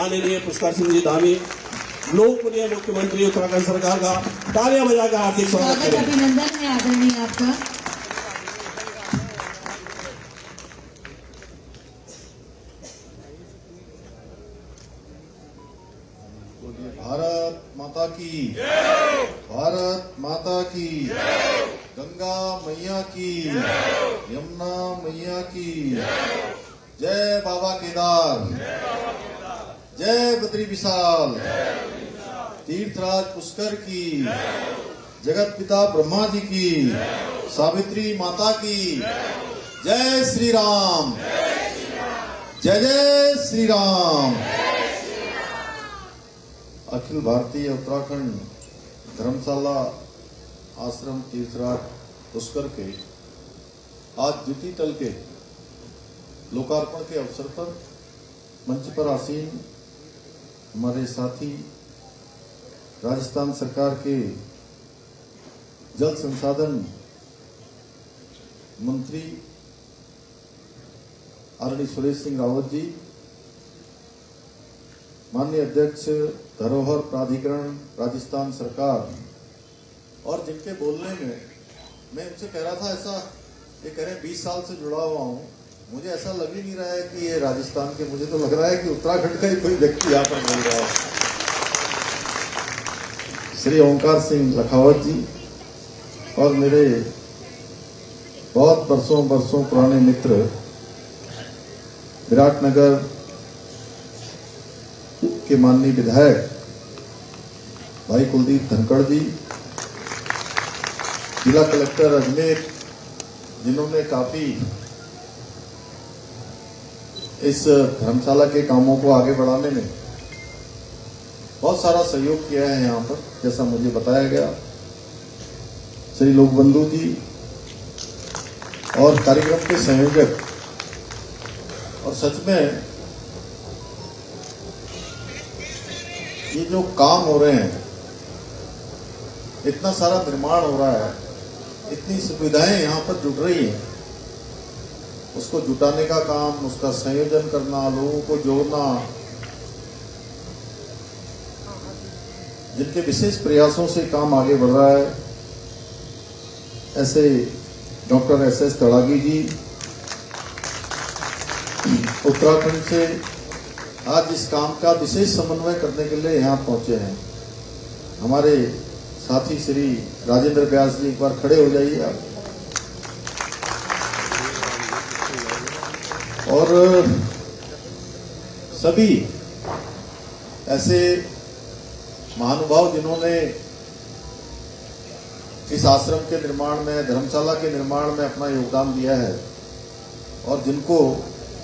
माननीय पुष्कर सिंह जी धामी, लोकप्रिय मुख्यमंत्री उत्तराखंड सरकार का तालियां बजाकर हार्दिक स्वागत करें। अभिनंदन है आदरणीय आपका। भारत माता की, भारत माता की, गंगा मैया की, यमुना मैया की, जय बाबा केदार, जय बद्री विशाल, तीर्थराज पुष्कर की, जगत पिता ब्रह्मा जी की, सावित्री माता की, जय श्री राम, जय जय श्री राम। अखिल भारतीय उत्तराखंड धर्मशाला आश्रम तीर्थराज पुष्कर के आज द्वितीय तल के लोकार्पण के अवसर पर मंच पर आसीन हमारे साथी राजस्थान सरकार के जल संसाधन मंत्री आदरणीय सुरेश सिंह रावत जी, माननीय अध्यक्ष धरोहर प्राधिकरण राजस्थान सरकार, और जिनके बोलने में मैं उनसे कह रहा था, ऐसा ये कह रहे 20 साल से जुड़ा हुआ हूं, मुझे ऐसा लग ही नहीं रहा है कि ये राजस्थान के, मुझे तो लग रहा है कि उत्तराखंड का ही कोई व्यक्ति यहाँ पर मिल रहा है। श्री ओंकार सिंह लखावत जी और मेरे बहुत बरसों पुराने मित्र विराटनगर के माननीय विधायक भाई कुलदीप धनखड़ जी, जिला कलेक्टर अजमेर, जिन्होंने काफी इस धर्मशाला के कामों को आगे बढ़ाने में बहुत सारा सहयोग किया है यहाँ पर, जैसा मुझे बताया गया। श्री लोकबंधु जी और कार्यक्रम के संयोजक, और सच में ये जो काम हो रहे हैं, इतना सारा निर्माण हो रहा है, इतनी सुविधाएं यहाँ पर जुट रही हैं, उसको जुटाने का काम, उसका संयोजन करना, लोगों को जोड़ना, जिनके विशेष प्रयासों से काम आगे बढ़ रहा है, ऐसे डॉक्टर SS तड़ागी जी उत्तराखंड से आज इस काम का विशेष समन्वय करने के लिए यहाँ पहुंचे हैं। हमारे साथी श्री राजेंद्र व्यास जी, एक बार खड़े हो जाइए आप। और सभी ऐसे महानुभाव जिन्होंने इस आश्रम के निर्माण में, धर्मशाला के निर्माण में अपना योगदान दिया है, और जिनको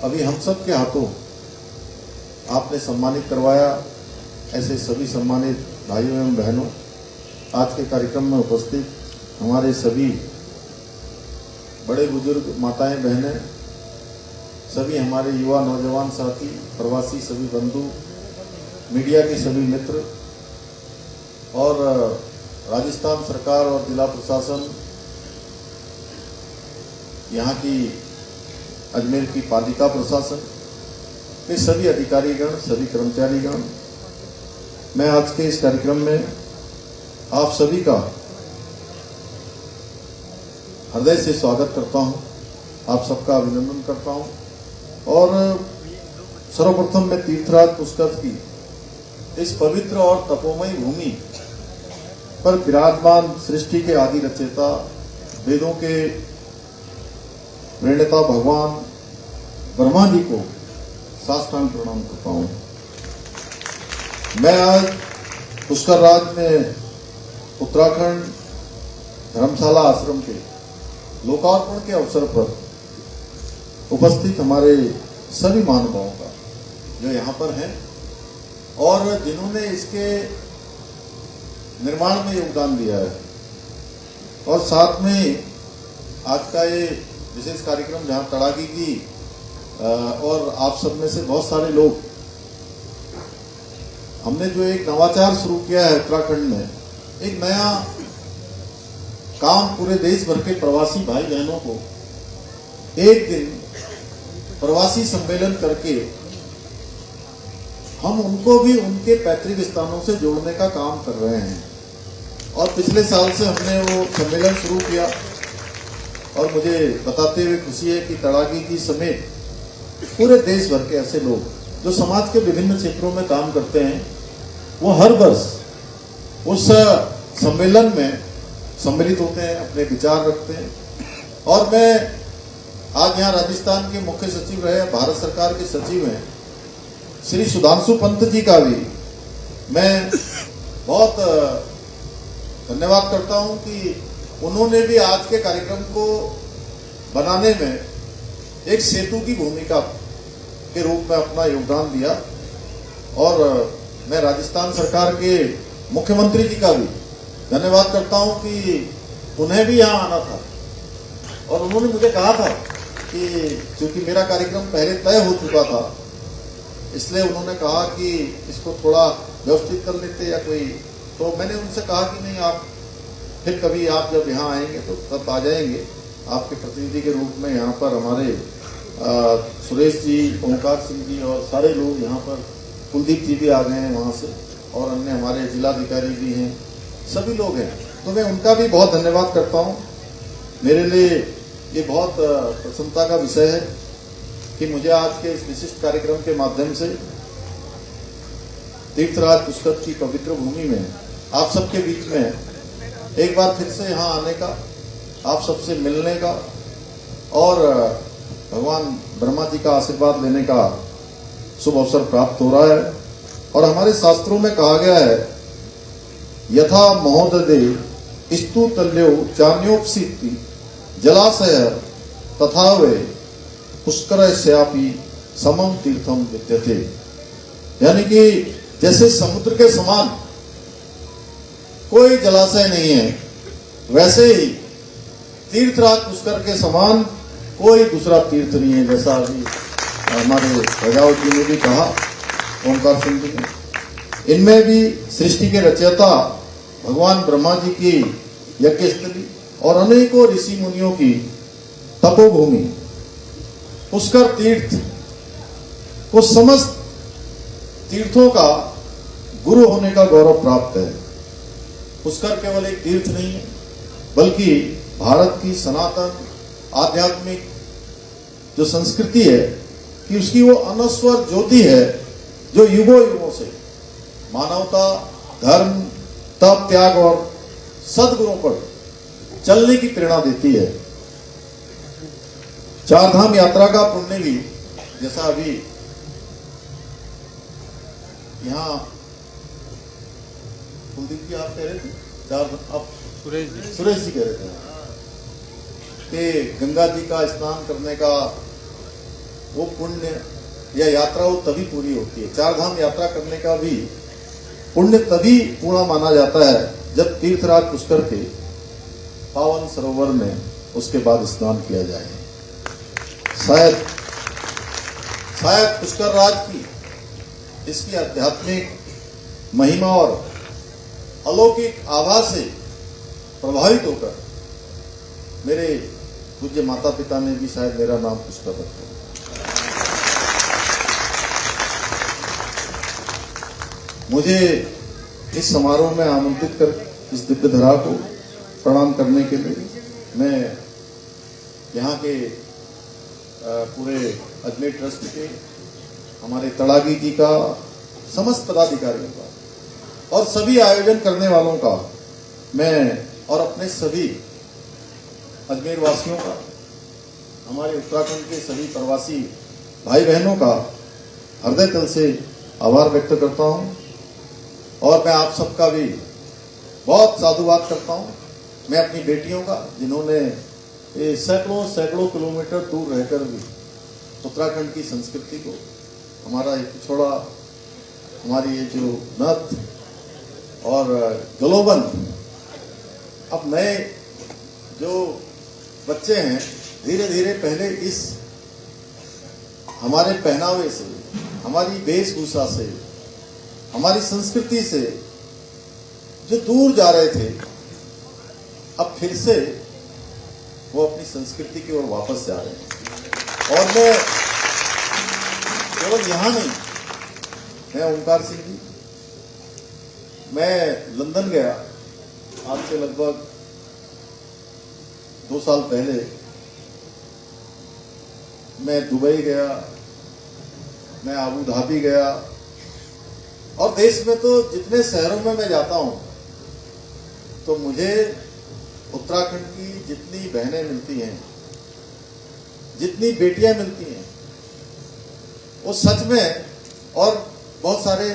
अभी हम सब के हाथों आपने सम्मानित करवाया, ऐसे सभी सम्मानित भाइयों एवं बहनों, आज के कार्यक्रम में उपस्थित हमारे सभी बड़े बुजुर्ग माताएं बहनें, सभी हमारे युवा नौजवान साथी, प्रवासी सभी बंधु, मीडिया के सभी मित्र, और राजस्थान सरकार और जिला प्रशासन, यहाँ की अजमेर की पालिका प्रशासन, ये सभी अधिकारीगण, सभी कर्मचारीगण, मैं आज के इस कार्यक्रम में आप सभी का हृदय से स्वागत करता हूं, आप सबका अभिनंदन करता हूं। और सर्वप्रथम मैं तीर्थराज पुष्कर की इस पवित्र और तपोमयी भूमि पर विराजमान सृष्टि के आदि रचयिता, वेदों के प्रणेता भगवान ब्रह्मा जी को साष्टांग प्रणाम करता हूं। मैं आज पुष्कर राज में उत्तराखंड धर्मशाला आश्रम के लोकार्पण के अवसर पर उपस्थित हमारे सभी महानुभावों का, जो यहाँ पर हैं और जिन्होंने इसके निर्माण में योगदान दिया है, और साथ में आज का ये विशेष कार्यक्रम जहाँ तड़ागी की और आप सब में से बहुत सारे लोग, हमने जो एक नवाचार शुरू किया है उत्तराखंड में, एक नया काम पूरे देश भर के प्रवासी भाई बहनों को एक दिन प्रवासी सम्मेलन करके हम उनको भी उनके पैतृक स्थानों से जोड़ने का काम कर रहे हैं। और पिछले साल से हमने वो सम्मेलन शुरू किया और मुझे बताते हुए खुशी है कि तड़ागी जी समेत पूरे देश भर के ऐसे लोग जो समाज के विभिन्न क्षेत्रों में काम करते हैं, वो हर वर्ष उस सम्मेलन में सम्मिलित होते हैं, अपने विचार रखते हैं। और मैं आज यहाँ राजस्थान के मुख्य सचिव रहे, भारत सरकार के सचिव हैं श्री सुधांशु पंत जी का भी मैं बहुत धन्यवाद करता हूं कि उन्होंने भी आज के कार्यक्रम को बनाने में एक सेतु की भूमिका के रूप में अपना योगदान दिया। और मैं राजस्थान सरकार के मुख्यमंत्री जी का भी धन्यवाद करता हूं कि उन्हें भी यहाँ आना था और उन्होंने मुझे कहा था कि क्योंकि मेरा कार्यक्रम पहले तय हो चुका था, इसलिए उन्होंने कहा कि इसको थोड़ा व्यवस्थित कर लेते या कोई, तो मैंने उनसे कहा कि नहीं, आप फिर कभी आप जब यहाँ आएंगे तो तब आ जाएंगे आपके प्रतिनिधि के रूप में। यहाँ पर हमारे सुरेश जी, ओंकार सिंह जी और सारे लोग यहाँ पर, कुलदीप जी भी आ गए हैं वहाँ से और अन्य हमारे जिलाधिकारी भी हैं, सभी लोग हैं, तो मैं उनका भी बहुत धन्यवाद करता हूँ। मेरे लिए ये बहुत प्रसन्नता का विषय है कि मुझे आज के इस विशिष्ट कार्यक्रम के माध्यम से तीर्थराज पुष्कर की पवित्र भूमि में आप सबके बीच में एक बार फिर से यहाँ आने का, आप सबसे मिलने का और भगवान ब्रह्मा जी का आशीर्वाद लेने का शुभ अवसर प्राप्त हो रहा है। और हमारे शास्त्रों में कहा गया है, यथा महोदय स्तु तल्यो चान्योपसीति जलाशय तथा वे पुष्कर श्यापी समम तीर्थम विद्यते। यानी कि जैसे समुद्र के समान कोई जलाशय नहीं है, वैसे ही तीर्थराज पुष्कर के समान कोई दूसरा तीर्थ नहीं है। जैसा अभी हमारे प्रजावत जी ने भी कहा, ओंकार सिंह जी ने, इनमें भी सृष्टि के रचयिता भगवान ब्रह्मा जी की यज्ञस्थली और अनेकों ऋषि मुनियों की तपोभूमि पुष्कर तीर्थ को समस्त तीर्थों का गुरु होने का गौरव प्राप्त है। पुष्कर केवल एक तीर्थ नहीं है, बल्कि भारत की सनातन आध्यात्मिक जो संस्कृति है कि उसकी वो अनस्वर ज्योति है जो युगों युगों से मानवता, धर्म, तप, त्याग और सद्गुणों पर चलने की प्रेरणा देती है। चारधाम यात्रा का पुण्य भी, जैसा अभी यहाँ कुलदीप जी आप कह रहे थे, आप सुरेश जी कह रहे थे कि गंगा जी का स्नान करने का वो पुण्य या यात्रा वो तभी पूरी होती है। चारधाम यात्रा करने का भी पुण्य तभी पूर्ण माना जाता है जब तीर्थराज पुष्कर के पावन सरोवर में उसके बाद स्नान किया जाए। शायद पुष्कर राज की इसकी आध्यात्मिक महिमा और अलौकिक आभा से प्रभावित होकर मेरे पूज्य माता पिता ने भी शायद मेरा नाम पुष्कर रखा। मुझे इस समारोह में आमंत्रित कर इस दिव्य धरा को प्रणाम करने के लिए मैं यहाँ के पूरे अजमेर ट्रस्ट के, हमारे तड़ागी जी का, समस्त पदाधिकारियों का और सभी आयोजन करने वालों का मैं और अपने सभी अजमेर वासियों का, हमारे उत्तराखंड के सभी प्रवासी भाई बहनों का हृदय तल से आभार व्यक्त करता हूं। और मैं आप सबका भी बहुत साधुवाद करता हूं। मैं अपनी बेटियों का, जिन्होंने सैकड़ों किलोमीटर दूर रहकर भी उत्तराखंड की संस्कृति को, हमारा एक पिछोड़ा, हमारी ये जो नथ और गलोबंद, अब नए जो बच्चे हैं धीरे धीरे पहले इस हमारे पहनावे से, हमारी वेशभूषा से, हमारी संस्कृति से जो दूर जा रहे थे, अब फिर से वो अपनी संस्कृति की ओर वापस जा रहे हैं। और मैं केवल यहाँ नहीं, मैं ओमकार सिंह जी, मैं लंदन गया आज से लगभग 2 साल पहले। मैं दुबई गया, मैं अबू धाबी गया, और देश में तो जितने शहरों में मैं जाता हूं तो मुझे उत्तराखंड की जितनी बहनें मिलती हैं, जितनी बेटियां मिलती हैं, वो सच में, और बहुत सारे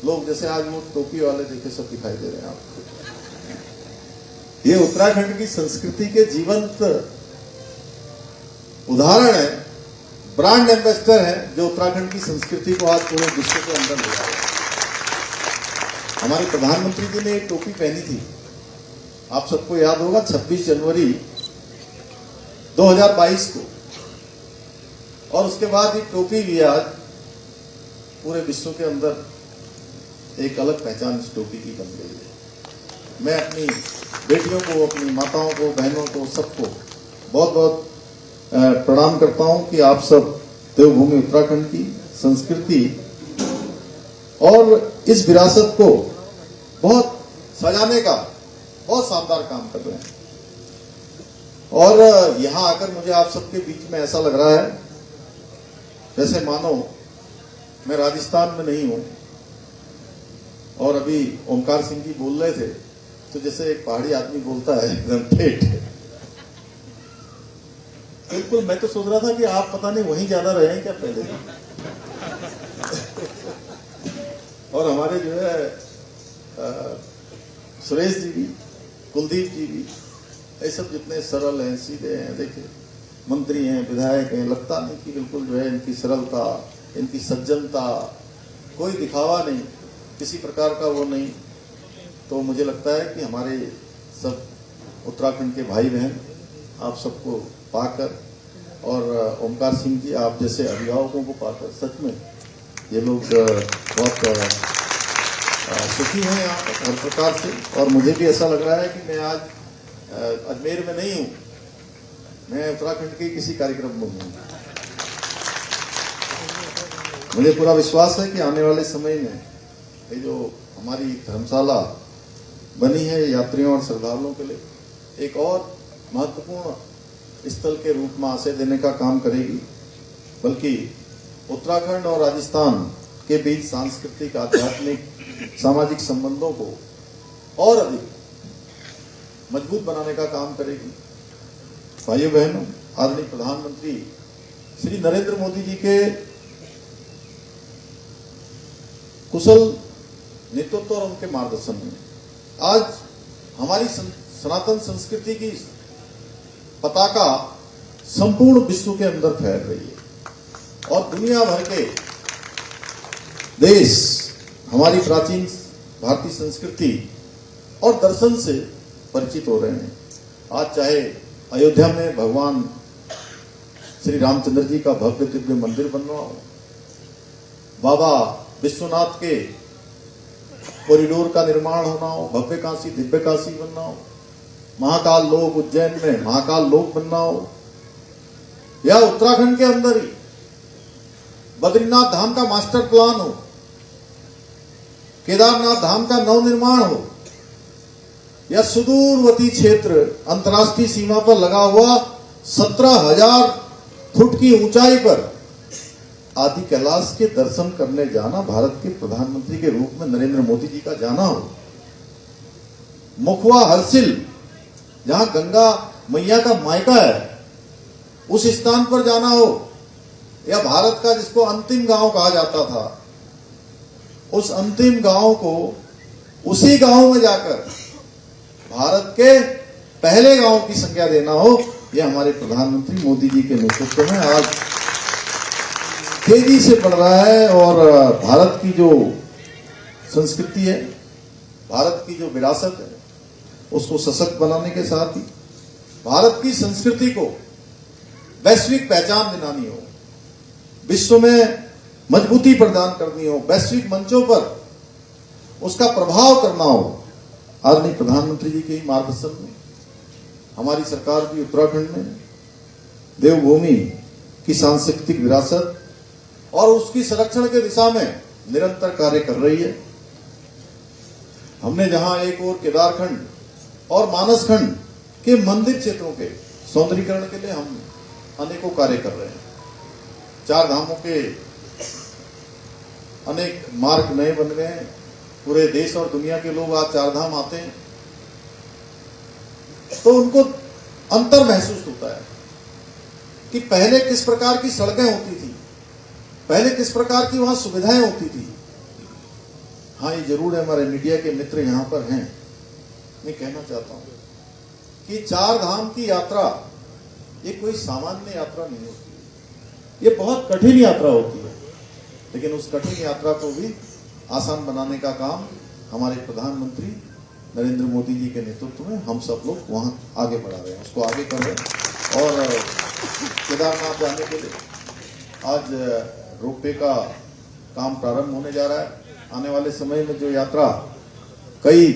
लोग, जैसे आज वो टोपी वाले देखे सब दिखाई दे रहे हैं आपको, ये उत्तराखंड की संस्कृति के जीवंत उदाहरण है, ब्रांड एम्बेसडर है, जो उत्तराखंड की संस्कृति को आज पूरे विश्व के अंदर ले जा रहे हैं। हमारे प्रधानमंत्री जी ने एक टोपी पहनी थी, आप सबको याद होगा, 26 जनवरी 2022 को, और उसके बाद ये टोपी भी आज पूरे विश्व के अंदर एक अलग पहचान इस टोपी की बन गई है। मैं अपनी बेटियों को, अपनी माताओं को, बहनों को, सबको बहुत बहुत प्रणाम करता हूं कि आप सब देवभूमि उत्तराखंड की संस्कृति और इस विरासत को बहुत सजाने का बहुत शानदार काम कर रहे हैं। और यहां आकर मुझे आप सबके बीच में ऐसा लग रहा है जैसे मानो मैं राजस्थान में नहीं हूं। और अभी ओमकार सिंह जी बोल रहे थे तो जैसे एक पहाड़ी आदमी बोलता है एकदम ठेठ। बिल्कुल, मैं तो सोच रहा था कि आप पता नहीं वहीं ज्यादा रहे हैं क्या पहले। और हमारे जो है सुरेश जी भी, कुलदीप जी भी, ये सब जितने सरल हैं, सीधे हैं, देखिए मंत्री हैं, विधायक हैं, लगता नहीं कि बिल्कुल जो है इनकी सरलता, इनकी सज्जनता, कोई दिखावा नहीं, किसी प्रकार का वो नहीं। तो मुझे लगता है कि हमारे सब उत्तराखंड के भाई बहन आप सबको पाकर, और ओमकार सिंह जी आप जैसे अभिभावकों को पाकर सच में ये लोग बहुत सुखी हैं यहाँ पर हर प्रकार से। और मुझे भी ऐसा लग रहा है कि मैं आज अजमेर में नहीं हूँ, मैं उत्तराखंड के किसी कार्यक्रम में हूँ। मुझे पूरा विश्वास है कि आने वाले समय में ये जो हमारी धर्मशाला बनी है यात्रियों और श्रद्धालुओं के लिए एक और महत्वपूर्ण स्थल के रूप में आश्रय देने का काम करेगी, बल्कि उत्तराखंड और राजस्थान के बीच सांस्कृतिक, आध्यात्मिक, सामाजिक संबंधों को और अधिक मजबूत बनाने का काम करेगी। भाइयों बहनों, आदरणीय प्रधानमंत्री श्री नरेंद्र मोदी जी के कुशल नेतृत्व और उनके मार्गदर्शन में आज हमारी सनातन संस्कृति की पताका संपूर्ण विश्व के अंदर फैल रही है और दुनिया भर के देश हमारी प्राचीन भारतीय संस्कृति और दर्शन से परिचित हो रहे हैं। आज चाहे अयोध्या में भगवान श्री रामचंद्र जी का भव्य दिव्य मंदिर बन रहा हो, बाबा विश्वनाथ के कॉरिडोर का निर्माण होना हो, भव्य काशी दिव्य काशी बनना हो, महाकाल लोक उज्जैन में महाकाल लोक बनना हो, या उत्तराखंड के अंदर ही बद्रीनाथ धाम का मास्टर प्लान हो, केदारनाथ धाम का नवनिर्माण हो, या सुदूरवर्ती क्षेत्र अंतर्राष्ट्रीय सीमा पर लगा हुआ 17,000 फुट की ऊंचाई पर आदि कैलाश के दर्शन करने जाना, भारत के प्रधानमंत्री के रूप में नरेंद्र मोदी जी का जाना हो, मुखवा हरसिल जहां गंगा मैया का मायका है उस स्थान पर जाना हो, या भारत का जिसको अंतिम गांव कहा जाता था उस अंतिम गांव को उसी गांव में जाकर भारत के पहले गांव की संज्ञा देना हो, यह हमारे प्रधानमंत्री मोदी जी के नेतृत्व में आज तेजी से बढ़ रहा है। और भारत की जो संस्कृति है, भारत की जो विरासत है, उसको सशक्त बनाने के साथ ही भारत की संस्कृति को वैश्विक पहचान दिलानी हो, विश्व में मजबूती प्रदान करनी हो, वैश्विक मंचों पर उसका प्रभाव करना हो, आदरणीय प्रधानमंत्री जी के मार्गदर्शन में हमारी सरकार भी उत्तराखंड में देवभूमि की सांस्कृतिक विरासत और उसकी संरक्षण के दिशा में निरंतर कार्य कर रही है। हमने जहां एक और केदारखंड और मानसखंड के मंदिर क्षेत्रों के सौंदर्यीकरण के लिए हम अनेकों कार्य कर रहे हैं। चार धामों के अनेक मार्ग नए बन गए हैं। पूरे देश और दुनिया के लोग आज चार धाम आते हैं तो उनको अंतर महसूस होता है कि पहले किस प्रकार की सड़कें होती थी, पहले किस प्रकार की वहां सुविधाएं होती थी। हाँ, ये जरूर है, हमारे मीडिया के मित्र यहां पर हैं, मैं कहना चाहता हूं कि चार धाम की यात्रा ये कोई सामान्य यात्रा नहीं होती है, ये बहुत कठिन यात्रा होती है। लेकिन उस कठिन यात्रा को भी आसान बनाने का काम हमारे प्रधानमंत्री नरेंद्र मोदी जी के नेतृत्व में हम सब लोग वहां आगे बढ़ा रहे हैं, उसको आगे कर रहे हैं। और केदारनाथ जाने के लिए आज रोपवे का काम प्रारंभ होने जा रहा है। आने वाले समय में जो यात्रा कई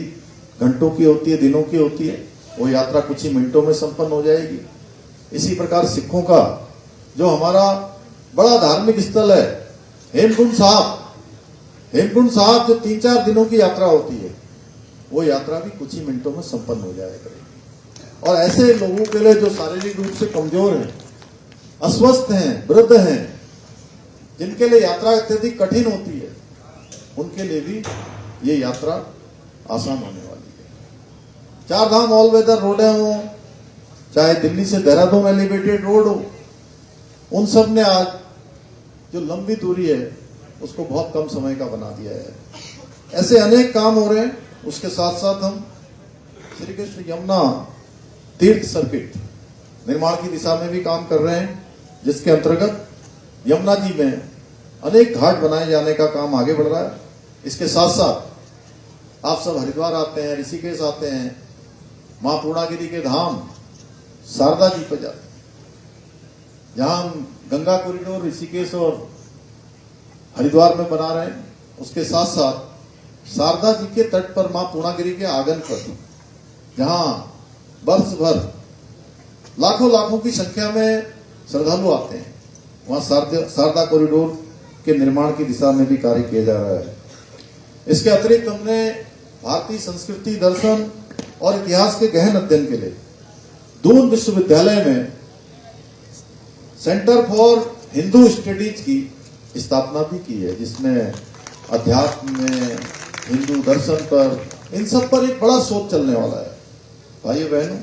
घंटों की होती है, दिनों की होती है, वो यात्रा कुछ ही मिनटों में संपन्न हो जाएगी। इसी प्रकार सिखों का जो हमारा बड़ा धार्मिक स्थल है हेमकुंड साहब जो 3-4 दिनों की यात्रा होती है, वो यात्रा भी कुछ ही मिनटों में संपन्न हो जाया करेगी। और ऐसे लोगों के लिए जो शारीरिक रूप से कमजोर हैं, अस्वस्थ हैं, वृद्ध हैं, जिनके लिए यात्रा अत्यधिक कठिन होती है, उनके लिए भी ये यात्रा आसान होने वाली है। चार धाम ऑल वेदर रोडें हो, चाहे दिल्ली से देहरादून एलिवेटेड रोड हो, उन सब ने आज जो लंबी दूरी है उसको बहुत कम समय का बना दिया है। ऐसे अनेक काम हो रहे हैं। उसके साथ साथ हम श्री कृष्ण यमुना तीर्थ सर्किट निर्माण की दिशा में भी काम कर रहे हैं, जिसके अंतर्गत यमुना जी में अनेक घाट बनाए जाने का काम आगे बढ़ रहा है। इसके साथ साथ आप सब हरिद्वार आते हैं, ऋषिकेश आते हैं, मां पूर्णागिरी के धाम शारदा जी पर जाते हैं, जहां हम गंगा कॉरिडोर ऋषिकेश और हरिद्वार में बना रहे हैं। उसके साथ साथ शारदा जी के तट पर मां पूर्णागिरी के आंगन पर, जहां वर्ष भर लाखों की संख्या में श्रद्धालु आते हैं, वहां शारदा कॉरिडोर के निर्माण की दिशा में भी कार्य किया जा रहा है। इसके अतिरिक्त हमने भारतीय संस्कृति, दर्शन और इतिहास के गहन अध्ययन के लिए दून विश्वविद्यालय में सेंटर फॉर हिंदू स्टडीज की स्थापना भी की है, जिसमें अध्यात्म में, हिंदू दर्शन पर, इन सब पर एक बड़ा शोध चलने वाला है। भाइयों बहनों,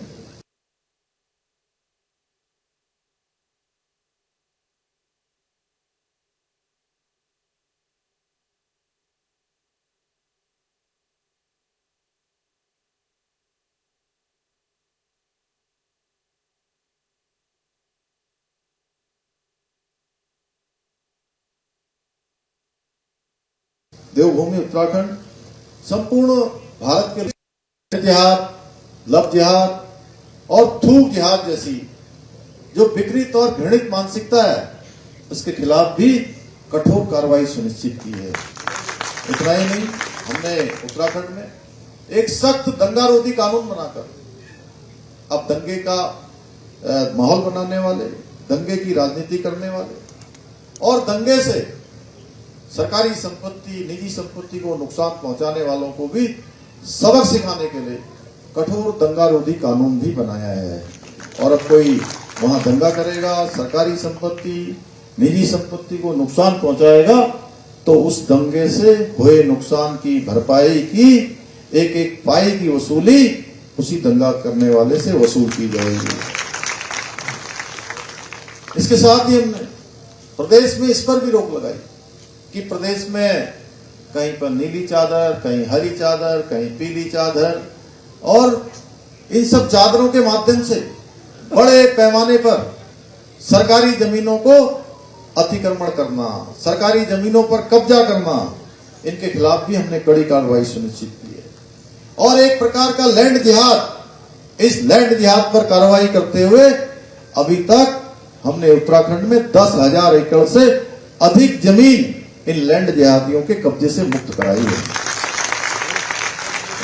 देवभूमि उत्तराखंड संपूर्ण भारत के जिहाद, लव जिहाद और थूक जिहाद जैसी जो विकृत और घृणित मानसिकता है, उसके खिलाफ भी कठोर कार्रवाई सुनिश्चित की है। इतना ही नहीं, हमने उत्तराखंड में एक सख्त दंगारोधी कानून बनाकर अब दंगे का माहौल बनाने वाले, दंगे की राजनीति करने वाले और दंगे से सरकारी संपत्ति, निजी संपत्ति को नुकसान पहुंचाने वालों को भी सबक सिखाने के लिए कठोर दंगारोधी कानून भी बनाया है। और अब कोई वहां दंगा करेगा, सरकारी संपत्ति, निजी संपत्ति को नुकसान पहुंचाएगा, तो उस दंगे से हुए नुकसान की भरपाई की एक पाई की वसूली उसी दंगा करने वाले से वसूल की जाएगी। इसके साथ ही हमने प्रदेश में इस पर भी रोक लगाई कि प्रदेश में कहीं पर नीली चादर, कहीं हरी चादर, कहीं पीली चादर, और इन सब चादरों के माध्यम से बड़े पैमाने पर सरकारी जमीनों को अतिक्रमण करना, सरकारी जमीनों पर कब्जा करना, इनके खिलाफ भी हमने कड़ी कार्रवाई सुनिश्चित की है। और एक प्रकार का लैंड जिहाद, इस लैंड जिहाद पर कार्रवाई करते हुए अभी तक हमने उत्तराखंड में 10,000 एकड़ से अधिक जमीन इन लैंड जिहादियों के कब्जे से मुक्त कराई है।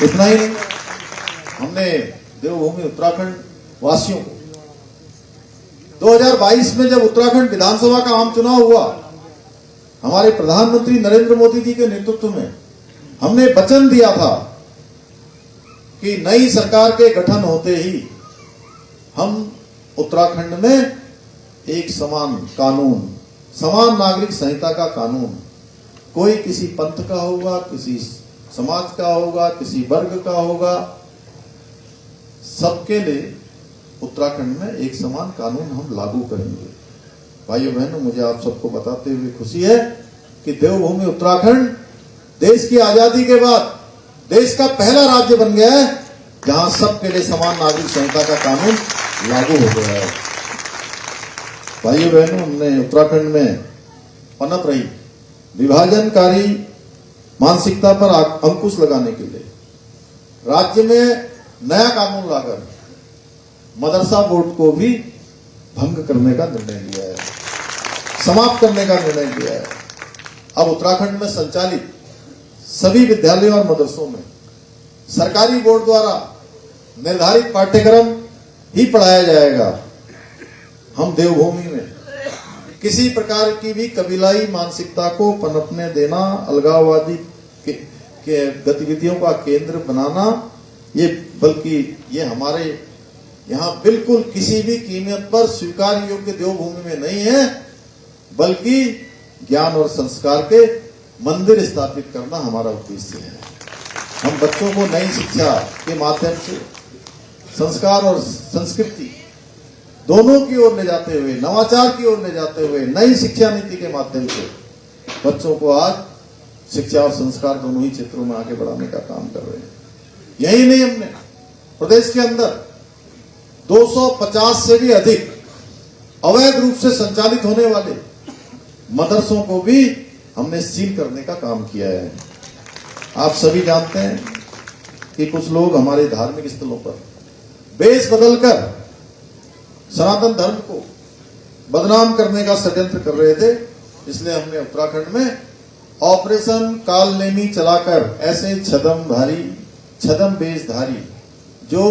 इतना ही नहीं, हमने देवभूमि उत्तराखंड वासियों को 2022 में जब उत्तराखंड विधानसभा का आम चुनाव हुआ हमारे प्रधानमंत्री नरेंद्र मोदी जी के नेतृत्व में हमने वचन दिया था कि नई सरकार के गठन होते ही हम उत्तराखंड में एक समान कानून, समान नागरिक संहिता का कानून, कोई किसी पंथ का होगा, किसी समाज का होगा, किसी वर्ग का होगा, सबके लिए उत्तराखंड में एक समान कानून हम लागू करेंगे। भाइयों बहनों, मुझे आप सबको बताते हुए खुशी है कि देवभूमि उत्तराखंड देश की आजादी के बाद देश का पहला राज्य बन गया है जहां सबके लिए समान नागरिक संहिता का कानून लागू हो गया है। भाइयों बहनों, हमने उत्तराखंड में पनप रही विभाजनकारी मानसिकता पर अंकुश लगाने के लिए राज्य में नया कानून लाकर मदरसा बोर्ड को भी भंग करने का निर्णय लिया है, समाप्त करने का निर्णय लिया है। अब उत्तराखंड में संचालित सभी विद्यालयों और मदरसों में सरकारी बोर्ड द्वारा निर्धारित पाठ्यक्रम ही पढ़ाया जाएगा। हम देवभूमि में किसी प्रकार की भी कबीलाई मानसिकता को पनपने देना, अलगाववादी के गतिविधियों का केंद्र बनाना, बल्कि ये हमारे यहाँ बिल्कुल किसी भी कीमत पर स्वीकार योग्य देवभूमि में नहीं है, बल्कि ज्ञान और संस्कार के मंदिर स्थापित करना हमारा उद्देश्य है। हम बच्चों को नई शिक्षा के माध्यम से संस्कार और संस्कृति दोनों की ओर ले जाते हुए, नवाचार की ओर ले जाते हुए, नई शिक्षा नीति के माध्यम से बच्चों को आज शिक्षा और संस्कार दोनों ही क्षेत्रों में आगे बढ़ाने का काम कर रहे हैं। यही नहीं, हमने प्रदेश के अंदर 250 से भी अधिक अवैध रूप से संचालित होने वाले मदरसों को भी हमने सील करने का काम किया है। आप सभी जानते हैं कि कुछ लोग हमारे धार्मिक स्थलों पर बेस बदलकर सनातन धर्म को बदनाम करने का षड्यंत्र कर रहे थे, इसलिए हमने उत्तराखंड में ऑपरेशन कालनेमी चलाकर ऐसे छदम बेशधारी जो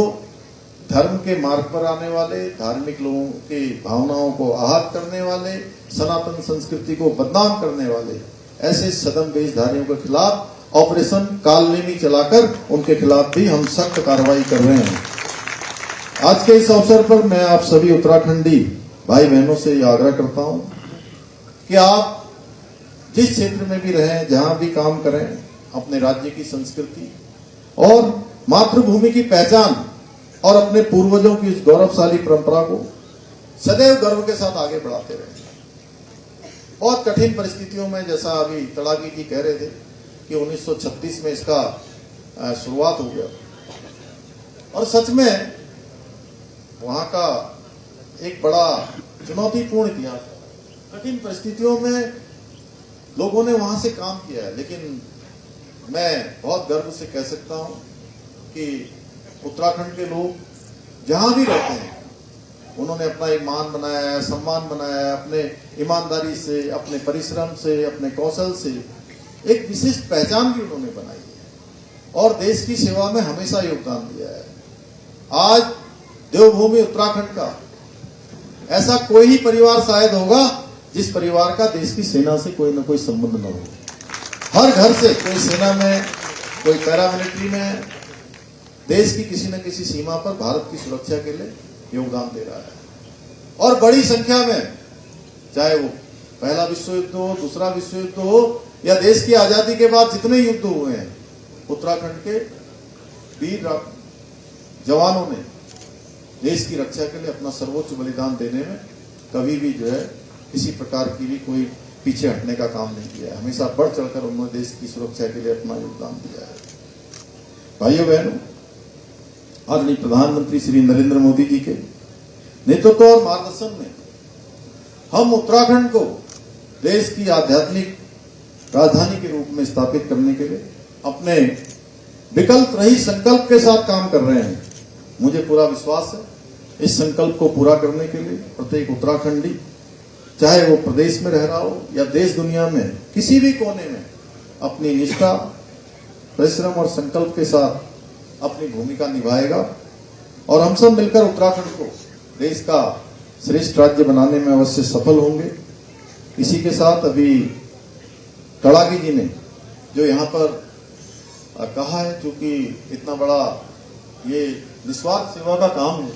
धर्म के मार्ग पर आने वाले, धार्मिक लोगों की भावनाओं को आहत करने वाले, सनातन संस्कृति को बदनाम करने वाले ऐसे छदम बेशधारियों के खिलाफ ऑपरेशन कालनेमी चलाकर उनके खिलाफ भी हम सख्त कार्रवाई कर रहे हैं। आज के इस अवसर पर मैं आप सभी उत्तराखंडी भाई बहनों से यह आग्रह करता हूं कि आप जिस क्षेत्र में भी रहें, जहां भी काम करें, अपने राज्य की संस्कृति और मातृभूमि की पहचान और अपने पूर्वजों की इस गौरवशाली परंपरा को सदैव गर्व के साथ आगे बढ़ाते रहें। बहुत कठिन परिस्थितियों में, जैसा अभी तड़ागी जी कह रहे थे कि 1936 में इसका शुरुआत हो गया, और सच में वहां का एक बड़ा चुनौतीपूर्ण इतिहास है। कठिन परिस्थितियों में लोगों ने वहां से काम किया है, लेकिन मैं बहुत गर्व से कह सकता हूं कि उत्तराखंड के लोग जहां भी रहते हैं उन्होंने अपना एक मान बनाया है, सम्मान बनाया है, अपने ईमानदारी से, अपने परिश्रम से, अपने कौशल से एक विशिष्ट पहचान भी उन्होंने बनाई है और देश की सेवा में हमेशा योगदान दिया है। आज देवभूमि उत्तराखंड का ऐसा कोई ही परिवार शायद होगा जिस परिवार का देश की सेना से कोई न कोई संबंध न हो। हर घर से कोई सेना में, कोई पैरामिलिट्री में, देश की किसी न किसी सीमा पर भारत की सुरक्षा के लिए योगदान दे रहा है। और बड़ी संख्या में, चाहे वो पहला विश्व युद्ध हो, दूसरा विश्व युद्ध हो या देश की आजादी के बाद जितने युद्ध हुए हैं, उत्तराखंड के वीर जवानों ने देश की रक्षा के लिए अपना सर्वोच्च बलिदान देने में कभी भी जो है किसी प्रकार की भी कोई पीछे हटने का काम नहीं किया है। हमेशा बढ़ चढ़कर उन्होंने देश की सुरक्षा के लिए अपना योगदान दिया है। भाइयों बहनों, आदरणीय प्रधानमंत्री श्री नरेंद्र मोदी जी के नेतृत्व और मार्गदर्शन में हम उत्तराखंड को देश की आध्यात्मिक राजधानी के रूप में स्थापित करने के लिए अपने विकल्प रहित संकल्प के साथ काम कर रहे हैं। मुझे पूरा विश्वास है इस संकल्प को पूरा करने के लिए प्रत्येक उत्तराखंडी, चाहे वो प्रदेश में रह रहा हो या देश दुनिया में किसी भी कोने में, अपनी निष्ठा, परिश्रम और संकल्प के साथ अपनी भूमिका निभाएगा और हम सब मिलकर उत्तराखंड को देश का श्रेष्ठ राज्य बनाने में अवश्य सफल होंगे। इसी के साथ अभी कड़ागी जी ने जो यहाँ पर कहा है, चूंकि इतना बड़ा ये निस्वार्थ सेवा का काम है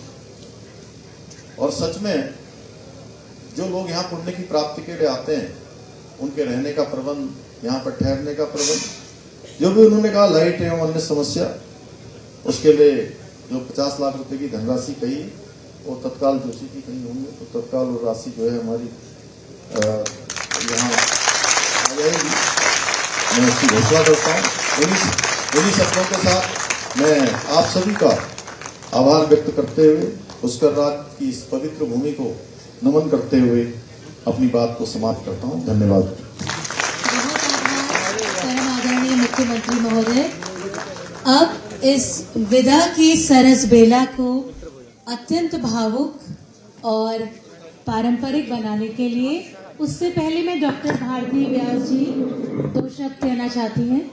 और सच में जो लोग यहाँ पुण्य की प्राप्ति के लिए आते हैं उनके रहने का प्रबंध, यहाँ पर ठहरने का प्रबंध, जो भी उन्होंने कहा लाइट एवं अन्य समस्या, उसके लिए जो 50 लाख रुपए की धनराशि कही वो तत्काल जोशी की कही होंगे, तो तत्काल वो राशि जो है हमारी यहाँ आ जाएगी। मैं उसकी घोषणा करता हूँ। इन्हीं शब्दों के साथ मैं आप सभी का आभार व्यक्त करते हुए पुष्कर राज की इस पवित्र भूमि को नमन करते हुए अपनी बात को समाप्त करता हूँ। धन्यवाद। परम आदरणीय मुख्यमंत्री महोदय, अब इस विदा की सरस बेला को अत्यंत भावुक और पारंपरिक बनाने के लिए उससे पहले मैं डॉक्टर भारती व्यास जी 2 शब्द कहना चाहती हैं।